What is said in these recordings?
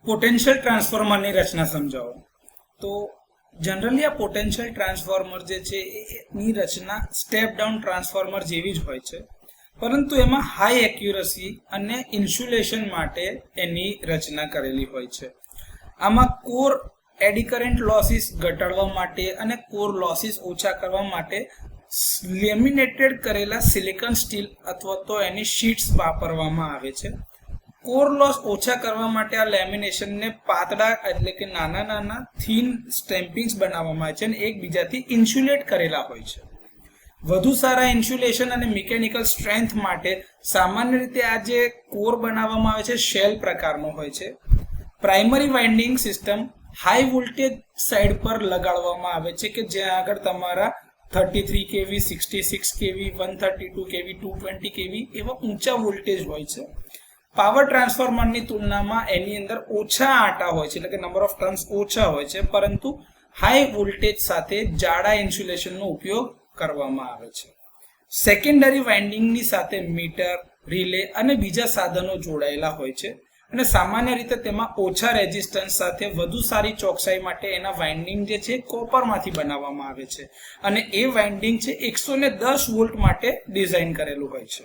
Potential ટ્રાન્સફોર્મરની રચના સમજાવો. તો જનરલી આ પોટેન્શિયલ ટ્રાન્સફોર્મર જે છે એની રચના સ્ટેપ ડાઉન ટ્રાન્સફોર્મર જેવી જ હોય છે, પરંતુ એમાં હાઈ એક્યુરસી અને ઇન્સ્યુલેશન માટે એની રચના કરેલી હોય છે. આમાં કોર એડી કરંટ લોસીસ ઘટાડવા માટે અને કોર લોસીસ ઓછા કરવા માટે લેમિનેટેડ કરેલા સિલિકોન સ્ટીલ અથવા તો એની શીટ્સ વાપરવામાં આવે છે. કોર લોસ ઓછા કરવા માટે આ લેમિનેશનને પાતળા એટલે કે નાના નાના થીન સ્ટેમ્પિંગ્સ બનાવવામાં આવે છે અને એકબીજાથી ઇન્સ્યુલેટ કરેલા હોય છે. વધુ સારા ઇન્સ્યુલેશન અને મિકેનિકલ સ્ટ્રેન્થ માટે સામાન્ય રીતે આ જે કોર બનાવવામાં આવે છે શેલ પ્રકારનો હોય છે. Primary winding system high voltage side પર લગાડવામાં આવે છે કે જ્યાં આગળ તમારા 33 kV, 66 kV, 132 kV, 220 kV એવા ઊંચા વોલ્ટેજ હોય છે. પાવર ટ્રાન્સફોર્મરની તુલનામાં એની અંદર ઓછા આટા હોય છે, એટલે કે નંબર ઓફ ટર્ન્સ ઓછા હોય છે, પરંતુ હાઈ વોલ્ટેજ સાથે જાડા ઇન્સ્યુલેશનનો ઉપયોગ કરવામાં આવે છે. સેકન્ડરી વાઇન્ડિંગની સાથે મીટર, રિલે અને બીજા સાધનો જોડાયેલા હોય છે અને સામાન્ય રીતે તેમાં ઓછા રેઝિસ્ટન્સ સાથે વધુ સારી ચોકસાઈ માટે એના વાઇન્ડિંગ જે છે કોપરમાંથી બનાવવામાં આવે છે અને એ વાઇન્ડિંગ છે 110 વોલ્ટ માટે ડિઝાઇન કરેલું હોય છે.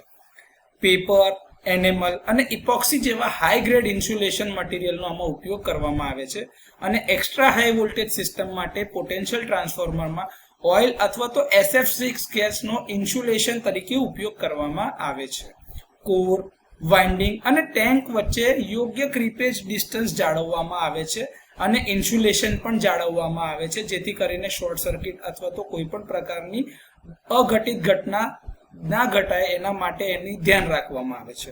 પેપર, એનેમલ અને ઇપોક્સી જેવા હાઈ ગ્રેડ ઇન્સ્યુલેશન મટીરિયલનો આમાં ઉપયોગ કરવામાં આવે છે અને એક્સ્ટ્રા હાઈ વોલ્ટેજ સિસ્ટમ માટે પોટેન્શિયલ ટ્રાન્સફોર્મરમાં ઓઇલ અથવા તો SF6 ગેસનો ઇન્સ્યુલેશન તરીકે ઉપયોગ કરવામાં આવે છે. કોર, વાઇન્ડિંગ અને ટેન્ક વચ્ચે યોગ્ય ક્રીપેજ ડિસ્ટન્સ જાળવવામાં આવે છે અને ઇન્સ્યુલેશન પણ જાળવવામાં આવે છે, જેથી કરીને શોર્ટ સર્કિટ અથવા તો કોઈ પણ પ્રકારની અઘટિત ઘટના ના ઘટાય એના માટે એની ધ્યાન રાખવામાં આવે છે.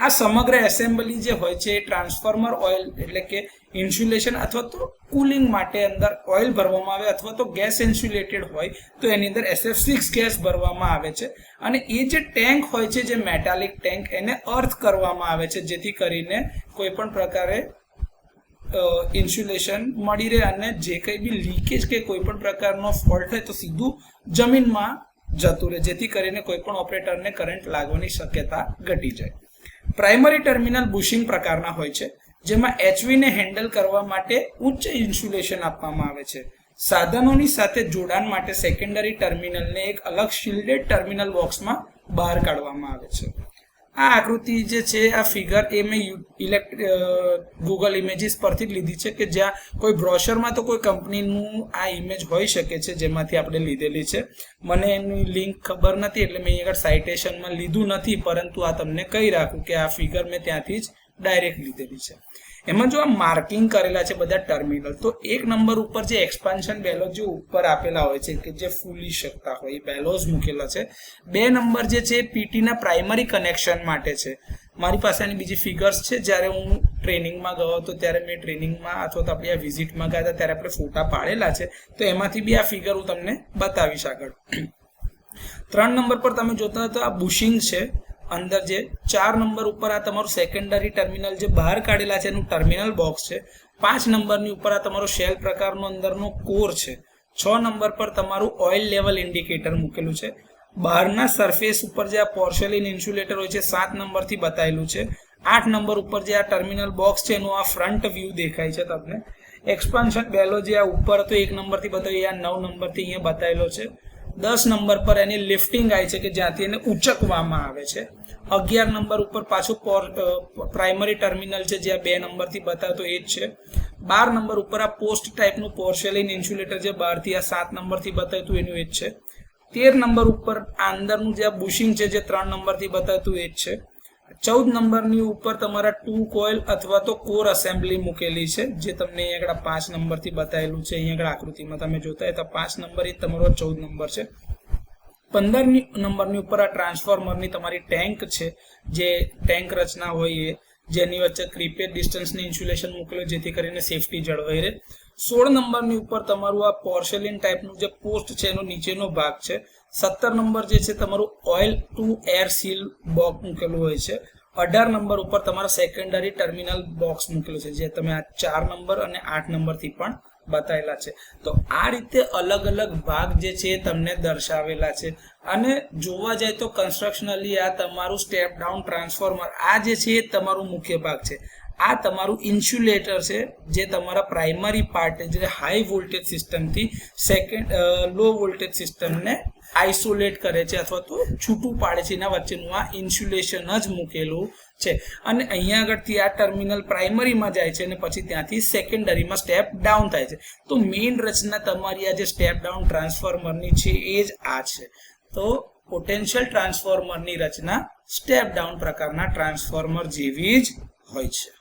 આ સમગ્ર એસેમ્બલી જે હોય છે એ ટ્રાન્સફોર્મર ઓઇલ એટલે કે ઇન્સ્યુલેશન અથવા તો કુલિંગ માટે અંદર ઓઇલ ભરવામાં આવે અથવા તો ગેસ ઇન્સ્યુલેટેડ હોય તો એની અંદર SF6 ગેસ ભરવામાં આવે છે અને એ જે ટેન્ક હોય છે જે મેટાલિક ટેન્ક એને અર્થ કરવામાં આવે છે, જેથી કરીને કોઈ પણ પ્રકારે ઇન્સ્યુલેશન મળી રહે અને જે કંઈ બી લીકેજ કે કોઈ પણ પ્રકારનો ફોલ્ટ હોય તો સીધું જમીનમાં જતું રહે, જેથી કરીને કોઈ પણ ઓપરેટરને કરંટ લાગવાની શક્યતા ઘટી જાય. પ્રાઇમરી ટર્મિનલ બુશિંગ પ્રકારના હોય છે, જેમાં HV ને હેન્ડલ કરવા માટે ઉચ્ચ ઇન્સ્યુલેશન આપવામાં આવે છે. સાધનોની સાથે જોડાણ માટે સેકન્ડરી ટર્મિનલને એક અલગ શિલ્ડેડ ટર્મિનલ બોક્સમાં બહાર કાઢવામાં આવે છે. આ આકૃતિ જે છે આ ફિગર એ મેં ગૂગલ ઇમેજીસ પરથી જ લીધી છે કે જ્યાં કોઈ બ્રોશરમાં તો કોઈ કંપનીનું આ ઇમેજ હોઈ શકે છે જેમાંથી આપણે લીધેલી છે. મને એની લિંક ખબર નથી એટલે મેં આગળ સાઇટેશનમાં લીધું નથી, પરંતુ આ તમને કહી રાખું કે આ ફિગર મેં ત્યાંથી જ ડાયરેક્ટ લીધેલી છે. એમાં જો આ માર્કિંગ કરેલા છે બધા ટર્મિનલ, તો એક નંબર ઉપર જે એક્સપાન્શન બેલોઝ જે ઉપર આપેલા હોય છે કે જે ફૂલી શકતા હોય એ બેલોઝ મૂકેલા છે. 2 નંબર જે છે પીટીના પ્રાઇમરી કનેક્શન માટે છે. મારી પાસે આની બીજી ફિગર્સ છે, જ્યારે હું ટ્રેનિંગમાં ગયો હતો ત્યારે મેં ટ્રેનિંગમાં અથવા તો આપણે આ વિઝિટમાં ગયા હતા ત્યારે આપણે ફોટા પાડેલા છે, તો એમાંથી બી આ ફિગર હું તમને બતાવીશ આગળ. 3 નંબર પર તમે જોતા હતા આ બુશિંગ છે અંદર જે. 4 નંબર ઉપર આ તમારું સેકન્ડરી ટર્મિનલ જે બહાર કાઢેલા છે એનું ટર્મિનલ બોક્સ છે. 5 નંબરની ઉપર આ તમારો શેલ પ્રકારનો અંદરનો કોર છે. 6 નંબર પર તમારું ઓઇલ લેવલ ઇન્ડિકેટર મૂકેલું છે. બહારના સરફેસ ઉપર જે આ પોર્સેલિન ઇન્સ્યુલેટર હોય છે 7 નંબરથી બતાવેલું છે. 8 નંબર ઉપર જે આ ટર્મિનલ બોક્સ છે એનું આ ફ્રન્ટ વ્યૂ દેખાય છે તમને. એક્સપાન્શન બેલો જે આ ઉપર હતો 1 નંબરથી બતાવ્યું, આ 9 નંબરથી અહીંયા બતાવેલો છે. 10 નંબર પર એની લિફ્ટિંગ આવી છે કે જ્યાંથી એને ઉચકવામાં આવે છે. 11 નંબર ઉપર પાછું પ્રાઇમરી ટર્મિનલ છે જે 2 નંબરથી બતાવતો એ જ છે. 12 નંબર ઉપર આ પોસ્ટ ટાઈપનું પોર્સેલિન ઇન્સ્યુલેટર જે બહારથી આ 7 નંબરથી બતાવતું એનું એ જ છે. 13 નંબર ઉપર આ અંદરનું જે આ બુશિંગ છે જે 3 નંબરથી બતાવતું એ જ છે. 14 નંબરની ઉપર તમારા 2 કોઇલ અથવા તો કોર અસેમ્બલી મૂકેલી છે જે તમને અહીંયા આગળ 5 નંબરથી બતાવેલું છે. અહીંયા આગળ આકૃતિમાં તમે જોતા હોય તો 5 નંબર એ તમારો 14 નંબર છે. 15 નંબરની ઉપર આ ટ્રાન્સફોર્મરની તમારી ટેન્ક છે, જે ટેન્ક રચના હોય એ જેની વચ્ચે ક્રીપેજ ડિસ્ટન્સની ઇન્સ્યુલેશન મૂકેલું જેથી કરીને સેફટી જળવાઈ રહે. 16 નંબરની ઉપર તમારું આ પોર્સેલિન ટાઈપનું જે પોસ્ટ છે એનો નીચેનો ભાગ છે. 17 નંબર જે છે તમારું oil two air seal box મૂકેલું હોય છે. 18 નંબર ઉપર તમારા સેકન્ડરી ટર્મિનલ બોક્સ મૂકેલું છે જે તમે આ 4 નંબર અને 8 નંબરથી પણ બતાવેલા છે. તો આ રીતે અલગ અલગ ભાગ જે છે તમને દર્શાવેલા છે અને જોવા જાય તો કન્સ્ટ્રક્શનલી આ તમારું સ્ટેપ ડાઉન ટ્રાન્સફોર્મર આ જે છે એ તમારું મુખ્ય ભાગ છે. આ તમારું ઇન્સ્યુલેટર છે જે તમારા પ્રાઇમરી પાર્ટ જે હાઈ વોલ્ટેજ સિસ્ટમથી લો વોલ્ટેજ સિસ્ટમને આઇસોલેટ કરે છે અથવા તો છૂટું પાડે છે. એના વચ્ચેનું આ ઇન્સ્યુલેશન જ મૂકેલું છે અને અહીંયા આગળથી આ ટર્મિનલ પ્રાઇમરીમાં જાય છે અને પછી ત્યાંથી સેકન્ડરીમાં સ્ટેપ ડાઉન થાય છે. તો મેઇન રચના તમારી આ જે સ્ટેપ ડાઉન ટ્રાન્સફોર્મરની છે એ જ આ છે. તો પોટેન્શિયલ ટ્રાન્સફોર્મરની રચના સ્ટેપ ડાઉન પ્રકારના ટ્રાન્સફોર્મર જેવી જ હોય છે.